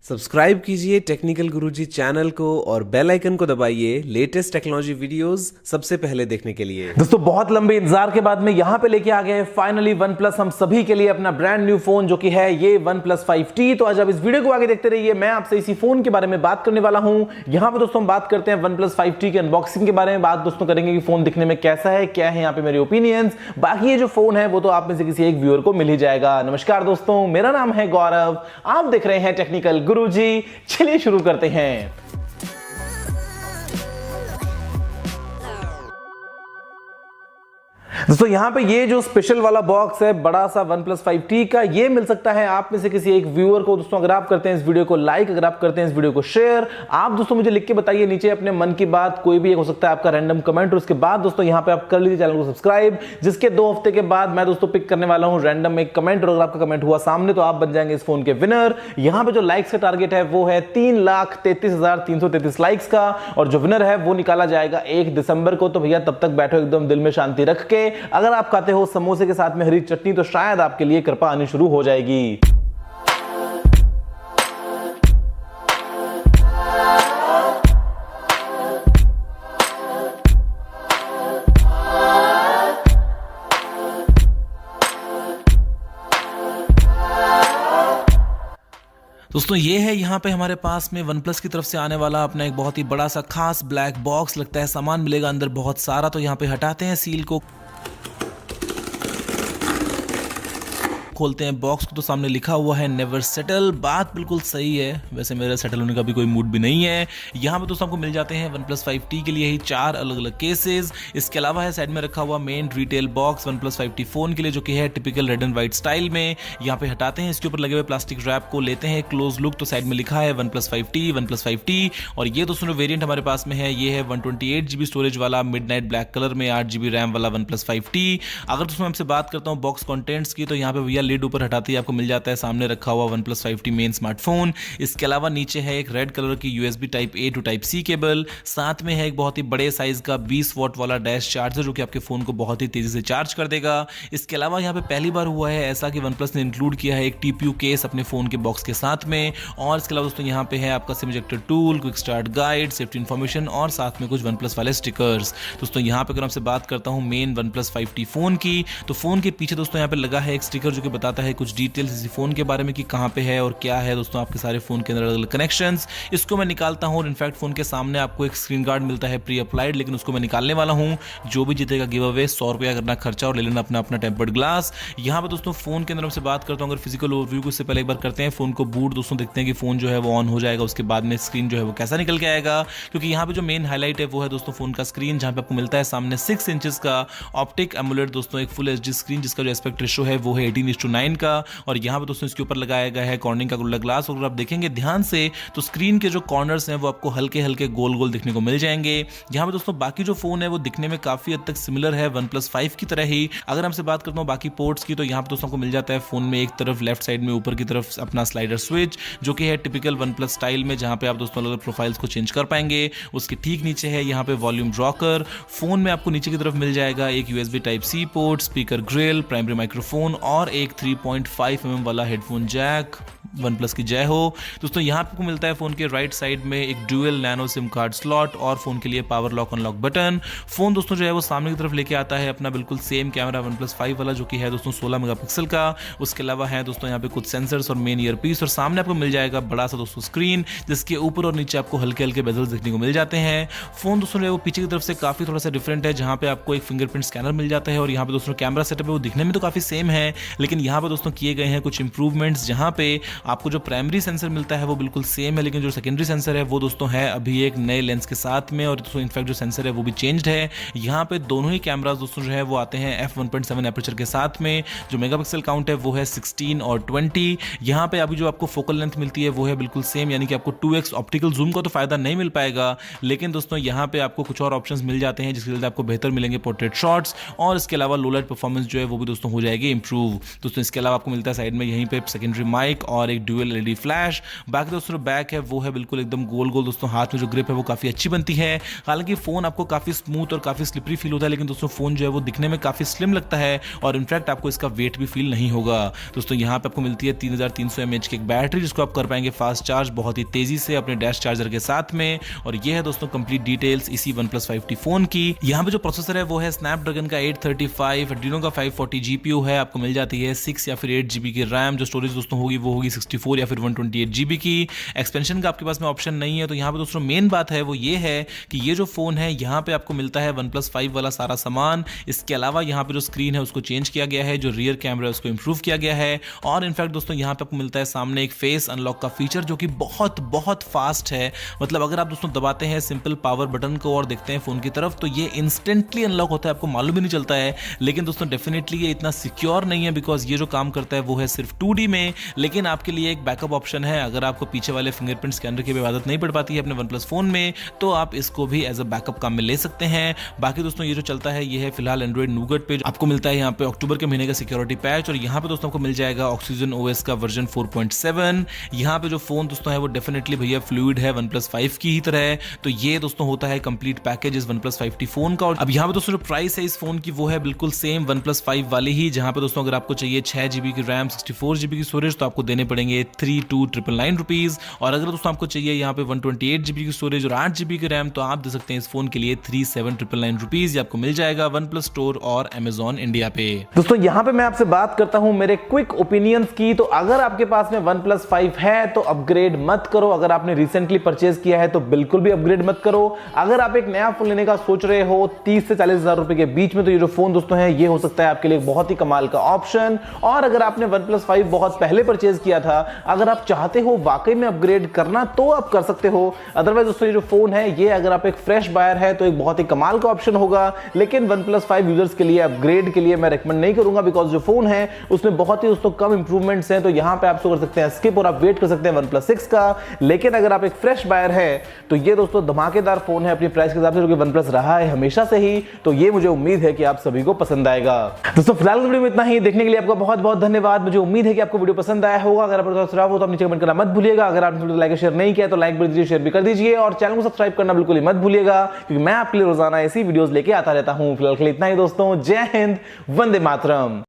Subscribe कीजिए technical गुरुजी channel को और बेल आइकन को दबाइए लेटेस्ट टेक्नोलॉजी वीडियोस सबसे पहले देखने के लिए। दोस्तों बहुत लंबे इंतजार के बाद में यहां पे लेके आ गए फाइनली OnePlus हम सभी के लिए अपना ब्रांड न्यू फोन जो कि है ये OnePlus 5T। तो आज आप इस वीडियो को आगे देखते रहिए, मैं आपसे इसी फोन के बारे में बात करने वाला हूं। यहां पे दोस्तों हम बात करते हैं OnePlus 5T के अनबॉक्सिंग के बारे में, बात दोस्तों करेंगे कि फोन दिखने में कैसा है, क्या है यहाँ पे मेरे ओपिनियंस। बाकी ये जो फोन है वो तो आप में से किसी एक व्यूअर को मिल ही जाएगा। नमस्कार दोस्तों, मेरा नाम है गौरव, आप देख रहे हैं टेक्निकल गुरुजी। चलिए शुरू करते हैं। दोस्तों यहाँ पे ये जो स्पेशल वाला बॉक्स है बड़ा सा OnePlus 5T का, ये मिल सकता है आप में से किसी एक व्यूअर को। दोस्तों अगर आप करते हैं इस वीडियो को लाइक, अगर आप करते हैं इस वीडियो को शेयर, आप दोस्तों मुझे लिख के बताइए नीचे अपने मन की बात, कोई भी एक हो सकता है आपका रैंडम कमेंट। और उसके बाद दोस्तों यहाँ पे आप कर लीजिए चैनल को सब्सक्राइब, जिसके 2 हफ्ते के बाद मैं दोस्तों पिक करने वाला हूँ रैंडम एक कमेंट। और अगर आपका कमेंट हुआ सामने तो आप बन जाएंगे इस फोन के विनर। यहाँ पे जो लाइक्स का टारगेट है वो है 3,33,333 लाइक्स का, और जो विनर है वो निकाला जाएगा 1 दिसंबर को। तो भैया तब तक बैठो एकदम दिल में शांति रख के। अगर आप खाते हो समोसे के साथ में हरी चटनी तो शायद आपके लिए कृपा आनी शुरू हो जाएगी। दोस्तों ये है यहाँ पे हमारे पास में OnePlus की तरफ से आने वाला अपना एक बहुत ही बड़ा सा खास ब्लैक बॉक्स। लगता है सामान मिलेगा अंदर बहुत सारा। तो यहाँ पे हटाते हैं सील को, खोलते हैं बॉक्स को, तो सामने लिखा हुआ है नेवर सेटल। बात बिल्कुल सही है, वैसे मेरा सेटल होने का भी कोई मूड भी नहीं है। यहाँ पे दोस्तों आपको मिल जाते हैं OnePlus 5T के लिए ही 4 अलग अलग केसेस। इसके अलावा है साइड में रखा हुआ main retail box OnePlus 5T phone के लिए, जो कि है typical red and white style में। यहाँ पे हटाते हैं इसके ऊपर लगे हुए प्लास्टिक रैप को, लेते हैं क्लोज लुक। तो साइड में लिखा है OnePlus 5T। और ये दोस्तों जो वेरियंट हमारे पास में है ये है 128GB स्टोरेज वाला मिडनाइट ब्लैक कलर में 8GB रैम वाला OnePlus 5T। अगर दोस्तों मैं आपसे बात करता हूँ बॉक्स कॉन्टेंट्स की, तो यहाँ पे भैया लिड ऊपर हटाते ही आपको मिल जाता है सामने रखा हुआ OnePlus 5T मेन स्मार्टफोन। इसके अलावा नीचे है एक रेड कलर की USB type A to type C cable. साथ में है एक बहुत ही बड़े साइज का 20 वॉट वाला डैश चार्जर, जो कि आपके फोन को बहुत ही तेजी से चार्ज कर देगा। इसके अलावा यहाँ पे पहली बार हुआ है ऐसा कि OnePlus ने इंक्लूड किया है एक TPU केस अपने फोन के बॉक्स के साथ में। और इसके अलावा दोस्तों यहाँ पे है आपका SIM ejector tool, quick start guide, safety information और साथ में कुछ OnePlus वाले स्टिकर्स। दोस्तों यहाँ पे अगर आपसे बात करता हूँ मेन OnePlus 5T फोन की, तो फोन के पीछे दोस्तों यहाँ पे लगा है एक स्टिकर, जो कि बताता है कुछ डिटेल्स इसी फोन के बारे में कि कहां पे है और क्या है। दोस्तों आपके सारे फोन के अंदर अलग अलग कनेक्शंस, इसको मैं निकालता हूं। और इनफैक्ट फोन के सामने आपको एक स्क्रीन गार्ड मिलता है प्री अप्लाइड, लेकिन उसको मैं निकालने वाला हूं। जो भी जीतेगा गिव अवे 100 रुपया करना खर्चा और ले लेना अपना अपना टेम्पर्ड ग्लास। यहां पे दोस्तों फोन के अंदर हमसे बात करता हूं अगर फिजिकल ओवरव्यू को, इससे पहले एक बार करते हैं फोन को बूट। दोस्तों देखते हैं कि फोन जो है वो ऑन हो जाएगा, उसके बाद में स्क्रीन जो है वो कैसा निकल के आएगा। क्योंकि यहाँ पे जो मेन हाईलाइट है वो है दोस्तों फोन का स्क्रीन, जहां पे आपको मिलता है सामने 6 इंचेस का ऑप्टिक एमुलेट, दोस्तों एक फुल HD स्क्रीन, जिसका जो एस्पेक्ट रेशियो है वो है 18:9 का। और यहाँ पे दोस्तों इसके ऊपर लगाया गया है कॉर्निंग का गोल्डन ग्लास। और अगर आप देखेंगे ध्यान से तो स्क्रीन के जो कॉर्नर्स हैं वो आपको हल्के हल्के गोल गोल दिखने को मिल जाएंगे। यहाँ पे दोस्तों बाकी जो फोन है वो दिखने में काफी हद तक सिमिलर है OnePlus 5 की तरह ही। अगर हमसे बात करता हूँ बाकी पोर्ट्स की, तो यहाँ पे दोस्तों को मिल जाता है फोन में एक तरफ लेफ्ट साइड में ऊपर की तरफ अपना स्लाइडर स्विच, जो कि है टिपिकल OnePlus स्टाइल में, जहाँ पे आप दोस्तों अलग प्रोफाइल्स को चेंज कर पाएंगे। उसके ठीक नीचे है यहाँ पे वॉल्यूम रॉकर। फोन में आपको नीचे की तरफ मिल जाएगा एक USB type C port, speaker grill, primary microphone और एक 3.5mm वाला हेडफोन जैक। OnePlus की जय हो। दोस्तों यहाँ पे आपको मिलता है फोन के राइट साइड में एक dual nano SIM card slot और फोन के लिए power lock unlock button. Phone दोस्तों जो है वो सामने की तरफ लेके आता है अपना बिल्कुल सेम कैमरा OnePlus 5 वाला, जो कि है दोस्तों 16 मेगापिक्सल का। उसके अलावा है दोस्तों यहाँ पे कुछ सेंसर्स और मेन ईयरपीस, और सामने आपको मिल जाएगा बड़ा सा दोस्तों स्क्रीन, जिसके ऊपर और नीचे आपको हल्के हल्के बेजल्स देखने को मिल जाते हैं। फोन दोस्तों जो है वो पीछे की तरफ से काफी थोड़ा सा डिफरेंट है, जहाँ पे आपको एक फिंगरप्रिंट स्कैनर मिल जाता है। और यहाँ पे दोस्तों कैमरा सेटअप है वो दिखने में तो काफी सेम है, लेकिन यहाँ पे दोस्तों किए गए हैं कुछ इंप्रूवमेंट्स, जहाँ पे आपको जो प्राइमरी सेंसर मिलता है वो बिल्कुल सेम है, लेकिन जो सेकेंडरी सेंसर है वो दोस्तों है अभी एक नए लेंस के साथ में। और दोस्तों इनफैक्ट जो सेंसर है वो भी चेंज्ड है। यहाँ पे दोनों ही कैमरास दोस्तों जो है वो आते हैं f1.7 एपर्चर के साथ में। जो मेगापिक्सल काउंट है वो है 16 और 20। यहाँ पे अभी जो आपको फोकल लेंथ मिलती है वो है बिल्कुल सेम, यानी कि आपको 2x ऑप्टिकल जूम का तो फायदा नहीं मिल पाएगा, लेकिन दोस्तों यहाँ पे आपको कुछ और ऑप्शंस मिल जाते हैं, जिसके लिए आपको बेहतर मिलेंगे पोर्ट्रेट शॉट्स। और इसके अलावा लो लाइट परफॉर्मेंस जो है वो भी दोस्तों हो जाएगी इंप्रूव। दोस्तों इसके अलावा आपको मिलता है साइड में यहीं पे सेकेंडरी माइक और एक ड्यूअल एलईडी फ्लैश। बाकी दोस्तों बैक है वो है बिल्कुल एकदम गोल गोल दोस्तों, हाथ में जो ग्रिप है वो काफी अच्छी बनती है। हालांकि फोन आपको काफी स्मूथ और काफी स्लिपरी फील होता है, लेकिन दोस्तों फोन जो है वो दिखने में काफी स्लिम लगता है और इनफैक्ट आपको इसका वेट भी फील नहीं होगा। दोस्तों यहाँ पे आपको मिलती है 3300 mAh की एक बैटरी, जिसको आप कर पाएंगे फास्ट चार्ज बहुत ही तेजी से अपने डैश चार्जर के साथ में। और ये है दोस्तों कंप्लीट डिटेल्स इसी OnePlus 5T फोन की। यहाँ पे जो प्रोसेसर है वो है स्नैपड्रैगन का 835, एड्रीनो का 540 जीपीयू है। आपको मिल जाती है 6 या फिर 8 जीबी की रैम। जो स्टोरेज दोस्तों होगी वो होगी 64 या फिर 128 जीबी की। एक्सपेंशन का आपके पास में ऑप्शन नहीं है। तो यहाँ पे दोस्तों मेन बात है वो ये है कि ये जो फोन है यहाँ पे आपको मिलता है OnePlus 5 वाला सारा सामान। इसके अलावा यहाँ पे जो स्क्रीन है उसको चेंज किया गया है, जो रियर कैमरा है उसको इंप्रूव किया गया है। और इनफैक्ट दोस्तों यहाँ पे आपको मिलता है सामने एक फेस अनलॉक का फीचर, जो कि बहुत बहुत फास्ट है। मतलब अगर आप दोस्तों दबाते हैं सिंपल पावर बटन को और देखते हैं फोन की तरफ, तो ये इंस्टेंटली अनलॉक होता है, आपको मालूम ही नहीं चलता है। लेकिन दोस्तों डेफिनेटली ये इतना सिक्योर नहीं है, बिकॉज ये जो काम करता है वो है सिर्फ 2D में। लेकिन आपके लिए एक बैकअप ऑप्शन है, अगर आपको पीछे वाले फिंगरप्रिंट स्कैनर की भी आदत नहीं पड़ पाती है अपने OnePlus फोन में, तो आप इसको भी एज अ बैकअप काम में ले सकते हैं। बाकी दोस्तों ये जो चलता है ये है फिलहाल एंड्रॉइड नूगट पे आपको मिलता है यहाँ पे अक्टूबर के महीने का सिक्योरिटी पैच। और यहाँ पे दोस्तों आपको मिल जाएगा ऑक्सीजन OS का वर्जन 4.7। यहाँ पे जो फोन दोस्तों है वो डेफिनेटली भैया फ्लूइड है OnePlus 5 की ही तरह। तो ये दोस्तों होता है कंप्लीट पैकेज इस OnePlus 5T फोन का। और अब यहाँ पे दोस्तों जो प्राइस है इस फोन की वो है बिल्कुल सेम OnePlus 5 वाली ही, जहाँ पे दोस्तों अगर आपको चाहिए 6 जीबी की रैम 64 जीबी की स्टोरेज तो आपको देने पड़ेंगे 32,999 रुपीज। और अगर दोस्तों आपको चाहिए यहाँ पे 128 जीबी की स्टोरेज और 8 जीबी की रैम तो आप दे सकते हैं इस फोन के लिए 37,999 रुपीज। ये आपको मिल जाएगा OnePlus स्टोर और Amazon इंडिया पे। दोस्तों यहाँ पे मैं आपसे बात करता हूँ मेरे क्विक ओपिनियंस की। तो अगर आपके पास में OnePlus 5 है तो अपग्रेड मत करो। अगर आपने रिसेंटली परचेज किया है तो बिल्कुल भी अपग्रेड मत करो। अगर आप एक नया फोन लेने का सोच रहे हो 30 से 40 हजार रुपए के बीच में, तो ये जो फोन दोस्तों है ये हो सकता है आपके लिए बहुत ही कमाल का ऑप्शन। और अगर आपने OnePlus 5 बहुत पहले परचेज किया था, अगर आप चाहते हो वाकई में अपग्रेड करना तो आप कर सकते हो। अदरवाइज दोस्तों ये जो फोन है ये अगर आप एक फ्रेश बायर है तो एक बहुत ही कमाल का ऑप्शन होगा। लेकिन OnePlus 5 यूजर्स के लिए अपग्रेड के लिए मैं रेकमेंड नहीं करूंगा, बिकॉज जो फोन है उसमें बहुत ही दोस्तों कम इंप्रूवमेंट्स हैं। तो यहां पे आप कर सकते हैं स्किप और आप वेट कर सकते हैं OnePlus 6 का। लेकिन अगर आप एक फ्रेश बायर है तो ये दोस्तों धमाकेदार फोन है अपनी प्राइस के हिसाब से, जो कि OnePlus रहा है हमेशा से ही। तो ये मुझे उम्मीद है कि आप सभी को पसंद आएगा। दोस्तों फिलहाल वीडियो में इतना ही। देखने के लिए आपका बहुत बहुत धन्यवाद। मुझे उम्मीद है कि आपको वीडियो पसंद आया होगा। अगर आपको खराब हो तो नीचे कमेंट करना मत भूलिएगा। अगर आपने वीडियो लाइक शेयर नहीं किया तो लाइक भी दीजिए, शेयर भी कर दीजिए और चैनल को सब्सक्राइब करना बिल्कुल ही मत भूलिएगा, क्योंकि मैं आपके लिए रोजाना ऐसी वीडियोस लेके आता रहता हूं। फिलहाल के लिए इतना ही दोस्तों। जय हिंद, वंदे मातरम।